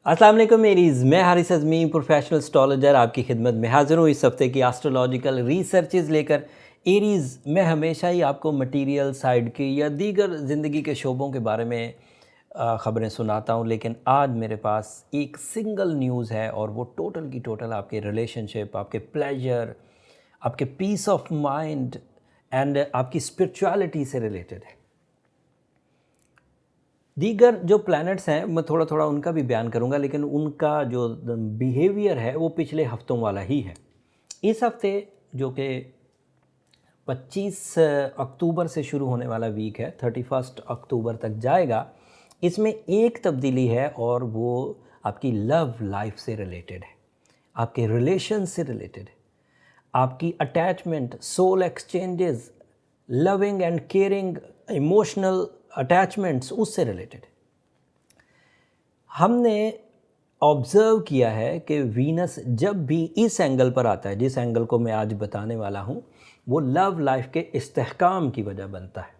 अस्सलाम वालेकुम मेरीज़, मैं हारिस अज़मी प्रोफेशनल एस्ट्रोलॉजर आपकी खिदमत में हाज़िर हूँ इस हफ्ते की एस्ट्रोलॉजिकल रिसर्चेज़ लेकर। एरीज़, मैं हमेशा ही आपको मटीरियल साइड की या दीगर ज़िंदगी के शोबों के बारे में ख़बरें सुनाता हूँ, लेकिन आज मेरे पास एक सिंगल न्यूज़ है और वो टोटल की टोटल आपके रिलेशनशिप, आपके प्लेजर, आपके पीस ऑफ माइंड एंड आपकी स्पिरिचुअलिटी से रिलेटेड है। दीगर जो प्लैनेट्स हैं मैं थोड़ा थोड़ा उनका भी बयान करूंगा, लेकिन उनका जो बिहेवियर है वो पिछले हफ्तों वाला ही है। इस हफ्ते जो कि 25 अक्टूबर से शुरू होने वाला वीक है, 31 अक्टूबर तक जाएगा, इसमें एक तब्दीली है और वो आपकी लव लाइफ से रिलेटेड है, आपके रिलेशन से रिलेटेड है, आपकी attachment, soul exchanges, loving and caring emotional attachments उससे रिलेटेड है। हमने ऑब्ज़र्व किया है कि वीनस जब भी इस एंगल पर आता है, जिस एंगल को मैं आज बताने वाला हूँ, वो लव लाइफ के इस्तेहकाम की वजह बनता है।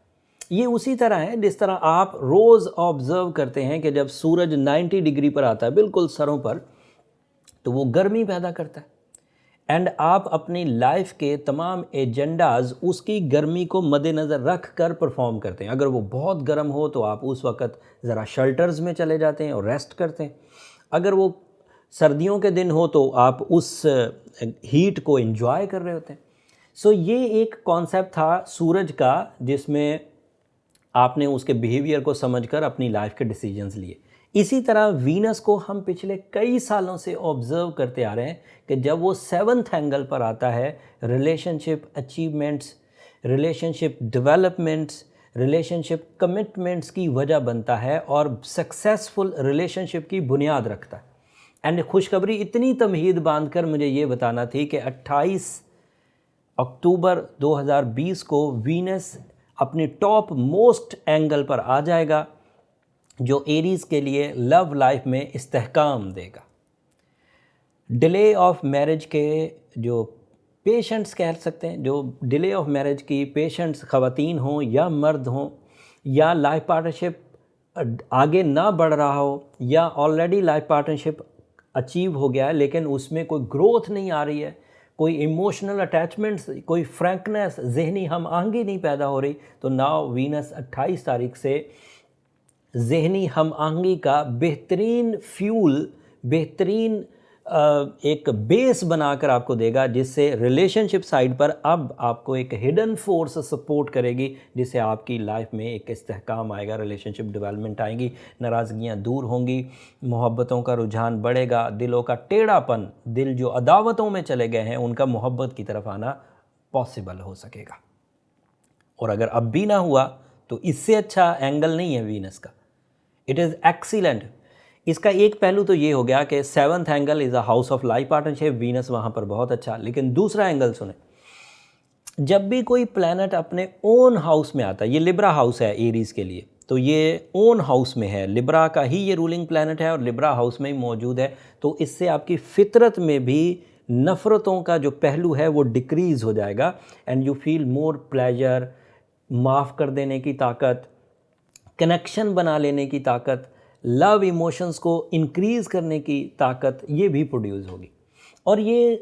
ये उसी तरह है जिस तरह आप रोज़ ऑब्ज़र्व करते हैं कि जब सूरज 90 डिग्री पर आता है बिल्कुल सरों पर, तो वो गर्मी पैदा करता है एंड आप अपनी लाइफ के तमाम एजेंडाज़ उसकी गर्मी को मद्देनज़र रख कर परफॉर्म करते हैं। अगर वो बहुत गर्म हो तो आप उस वक़्त ज़रा शेल्टर्स में चले जाते हैं और रेस्ट करते हैं। अगर वो सर्दियों के दिन हो तो आप उस हीट को एंजॉय कर रहे होते हैं। सो ये एक कॉन्सेप्ट था सूरज का, जिसमें आपने उसके बिहेवियर को समझकर अपनी लाइफ के डिसीजंस लिए। इसी तरह वीनस को हम पिछले कई सालों से ऑब्ज़र्व करते आ रहे हैं कि जब वो 7th एंगल पर आता है, relationship achievements, relationship developments, relationship commitments की वजह बनता है और सक्सेसफुल रिलेशनशिप की बुनियाद रखता है। एंड खुशखबरी इतनी तमहीद बांध कर मुझे ये बताना थी कि 28 अक्टूबर 2020 को वीनस अपनी टॉप मोस्ट एंगल पर आ जाएगा, जो एरीज़ के लिए लव लाइफ में इस्तेहकाम देगा। डिले ऑफ मैरिज के जो पेशेंट्स कह सकते हैं, जो डिले ऑफ मैरिज की पेशेंट्स ख़वातीन हों या मर्द हों, या लाइफ पार्टनरशिप आगे ना बढ़ रहा हो, या ऑलरेडी लाइफ पार्टनरशिप अचीव हो गया है लेकिन उसमें कोई ग्रोथ नहीं आ रही है, कोई इमोशनल अटैचमेंट्स, कोई फ्रैंकनेस, जहनी हम आहंगी नहीं पैदा हो रही, तो नाउ वीनस 28 तारीख से ज़हनी हम आहंगी का बेहतरीन फ्यूल, बेहतरीन एक बेस बनाकर आपको देगा, जिससे रिलेशनशिप साइड पर अब आपको एक हिडन फोर्स सपोर्ट करेगी, जिससे आपकी लाइफ में एक इस्तेहकाम आएगा, रिलेशनशिप डेवलपमेंट आएगी, नाराज़गियाँ दूर होंगी, मोहब्बतों का रुझान बढ़ेगा, दिलों का टेढ़ापन, दिल जो अदावतों में चले गए हैं उनका मोहब्बत की तरफ आना पॉसिबल हो सकेगा। और अगर अब भी ना हुआ तो इससे अच्छा एंगल नहीं है वीनस का, इट इज़ एक्सीलेंट। इसका एक पहलू तो ये हो गया कि 7th angle is a house of life partnership, Venus वहाँ पर बहुत अच्छा। लेकिन दूसरा एंगल सुने, जब भी कोई प्लैनेट अपने ओन हाउस में आता है, ये लिब्रा हाउस है एरीज़ के लिए, तो ये ओन हाउस में है, लिब्रा का ही ये रूलिंग प्लैनेट है और लिब्रा हाउस में ही मौजूद है, तो इससे आपकी फितरत में भी नफ़रतों का जो पहलू है वो डिक्रीज़ हो जाएगा and you feel more pleasure, माफ़ कर देने की ताकत, कनेक्शन बना लेने की ताकत, लव इमोशंस को इंक्रीज़ करने की ताकत, ये भी प्रोड्यूस होगी। और ये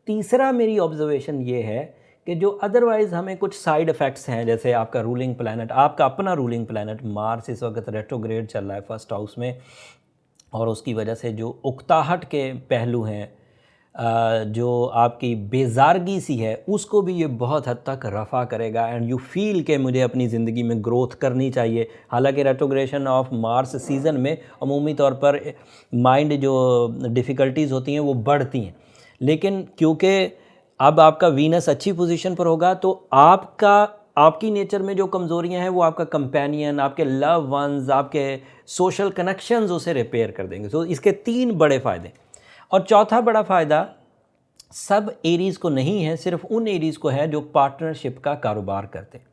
तीसरा मेरी ऑब्जर्वेशन ये है कि जो अदरवाइज़ हमें कुछ साइड इफ़ेक्ट्स हैं, जैसे आपका रूलिंग प्लैनेट, आपका अपना रूलिंग प्लैनेट मार्स इस वक्त रेट्रोग्रेड चल रहा है फर्स्ट हाउस में, और उसकी वजह से जो उकताहट के पहलू हैं, जो आपकी बेजारगी सी है, उसको भी ये बहुत हद तक रफ़ा करेगा एंड यू फील कि मुझे अपनी ज़िंदगी में ग्रोथ करनी चाहिए। हालांकि रेट्रोग्रेशन ऑफ मार्स सीज़न में अमूमी तौर पर माइंड जो डिफ़िकल्टीज़ होती हैं वो बढ़ती हैं, लेकिन क्योंकि अब आपका वीनस अच्छी पोजीशन पर होगा तो आपकी नेचर में जो कमज़ोरियां हैं वो आपका कंपेनियन, आपके लव वंस, आपके सोशल कनेक्शंस उसे रिपेयर कर देंगे। तो इसके 3 बड़े फ़ायदे। और चौथा बड़ा फ़ायदा सब एरीज़ को नहीं है, सिर्फ उन एरीज़ को है जो पार्टनरशिप का कारोबार करते हैं।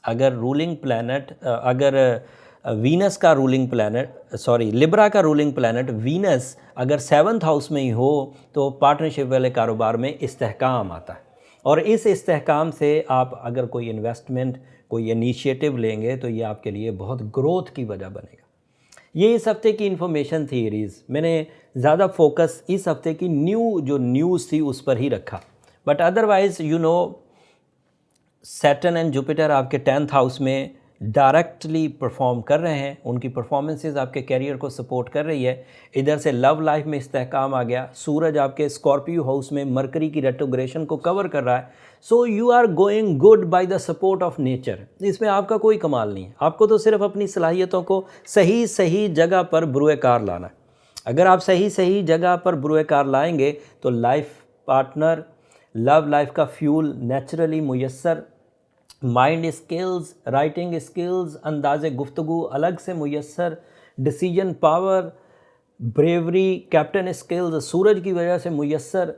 अगर रूलिंग प्लैनेट, अगर वीनस का रूलिंग प्लैनेट, सॉरी लिब्रा का रूलिंग प्लैनेट वीनस अगर 7th हाउस में ही हो तो पार्टनरशिप वाले कारोबार में इस्तेहकाम आता है, और इस इस्तेहकाम से आप अगर कोई इन्वेस्टमेंट, कोई इनिशिएटिव लेंगे तो ये आपके लिए बहुत ग्रोथ की वजह बनेगा। ये इस हफ्ते की इन्फॉर्मेशन थी एरीज़। मैंने ज़्यादा फोकस इस हफ्ते की जो न्यूज़ थी उस पर ही रखा, but otherwise Saturn and Jupiter आपके 10th हाउस में डायरेक्टली परफॉर्म कर रहे हैं, उनकी परफॉर्मेंसेस आपके कैरियर को सपोर्ट कर रही है। इधर से लव लाइफ में इस्तेहकाम आ गया, सूरज आपके स्कॉर्पियो हाउस में मरकरी की रेट्रोग्रेशन को कवर कर रहा है। So you are going good by the support of nature. इसमें आपका कोई कमाल नहीं है, आपको तो सिर्फ अपनी सलाहियतों को सही सही जगह पर बुरुएकार लाना है। अगर आप सही सही जगह पर बुरुएकार लाएंगे तो लाइफ पार्टनर, लव लाइफ का फ्यूल नेचुरली मुयस्सर, माइंड स्किल्स, राइटिंग स्किल्स, अंदाज़ गुफ्तगू अलग से मुयस्सर, decision power, bravery, captain skills सूरज की वजह से मुयस्सर,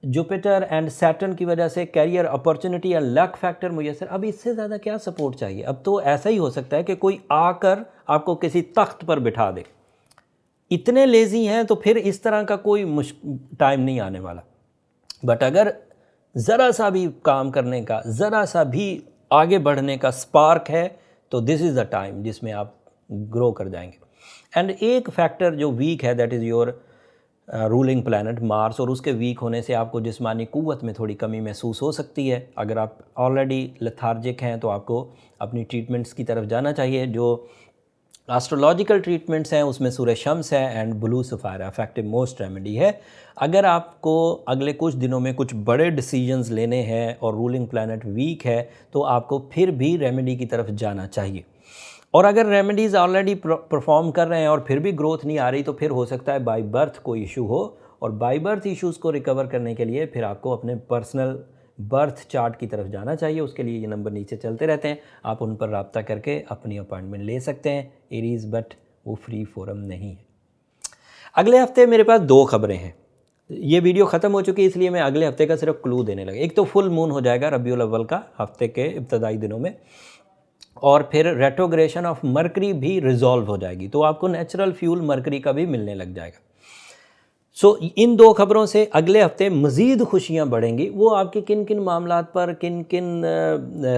जुपिटर एंड सैटर्न की वजह से career opportunity and luck factor मुयस्सर। अब इससे ज़्यादा क्या सपोर्ट चाहिए? अब तो ऐसा ही हो सकता है कि कोई आकर आपको किसी तख्त पर बिठा दे। इतने लेज़ी हैं तो फिर इस तरह का कोई टाइम नहीं आने वाला। बट अगर ज़रा सा भी काम करने का, ज़रा सा भी आगे बढ़ने का स्पार्क है तो दिस इज़ द टाइम जिसमें आप ग्रो कर जाएंगे। एंड एक फैक्टर जो वीक है that is your ruling planet Mars, और उसके वीक होने से आपको जिस्मानी क़ुव्वत में थोड़ी कमी महसूस हो सकती है। अगर आप ऑलरेडी लेथार्जिक हैं तो आपको अपनी ट्रीटमेंट्स की तरफ जाना चाहिए। जो एस्ट्रोलॉजिकल ट्रीटमेंट्स हैं उसमें सूरज शम्स है and blue sapphire effective most remedy है। अगर आपको अगले कुछ दिनों में कुछ बड़े डिसीजंस लेने हैं और रूलिंग प्लैनेट वीक है तो आपको फिर भी रेमेडी की तरफ जाना चाहिए। और अगर रेमेडीज़ ऑलरेडी परफॉर्म कर रहे हैं और फिर भी ग्रोथ नहीं आ रही तो फिर हो सकता है बाय बर्थ कोई इशू हो, और बाय बर्थ इश्यूज़ को रिकवर करने के लिए फिर आपको अपने पर्सनल बर्थ चार्ट की तरफ जाना चाहिए। उसके लिए ये नंबर नीचे चलते रहते हैं, आप उन पर रब्ता करके अपनी अपॉइंटमेंट ले सकते हैं एरीज़, बट वो फ्री फोरम नहीं है। अगले हफ्ते मेरे पास 2 खबरें हैं। ये वीडियो ख़त्म हो चुकी है इसलिए मैं अगले हफ्ते का सिर्फ क्लू देने लगा। एक तो फुल मून हो जाएगा रबीउल अव्वल का हफ्ते के इब्तदाई दिनों में, और फिर रेट्रोग्रेशन ऑफ मरकरी भी रिजॉल्व हो जाएगी, तो आपको नेचुरल फ्यूल मरकरी का भी मिलने लग जाएगा। सो इन 2 खबरों से अगले हफ्ते मज़ीद खुशियाँ बढ़ेंगी। वो आपके किन किन मामलात पर, किन किन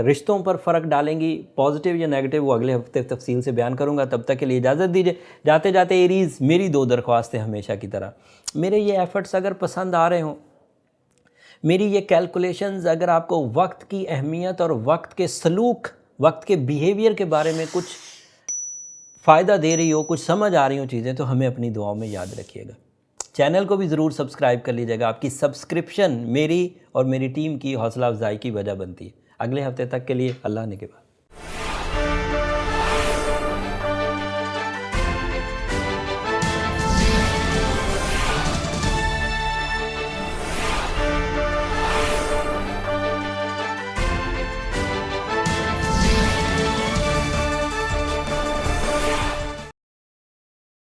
रिश्तों पर फ़र्क डालेंगी, पॉजिटिव या नेगेटिव, वो अगले हफ्ते तफसील से बयान करूँगा। तब तक के लिए इजाज़त दीजिए। जाते जाते एरीज़, मेरी 2 दरख्वास्तें हमेशा की तरह, मेरे ये एफ़र्ट्स अगर पसंद आ रहे हों, मेरी ये कैलकुलेशंस अगर आपको वक्त की अहमियत और वक्त के सलूक, वक्त के बिहेवियर के बारे में कुछ फ़ायदा दे रही हो, कुछ समझ आ रही हो चीज़ें, तो हमें अपनी दुआओं में याद रखिएगा। चैनल को भी ज़रूर सब्सक्राइब कर लीजिएगा। आपकी सब्सक्रिप्शन मेरी और मेरी टीम की हौसला अफजाई की वजह बनती है। अगले हफ्ते तक के लिए अल्लाह ने के बाद।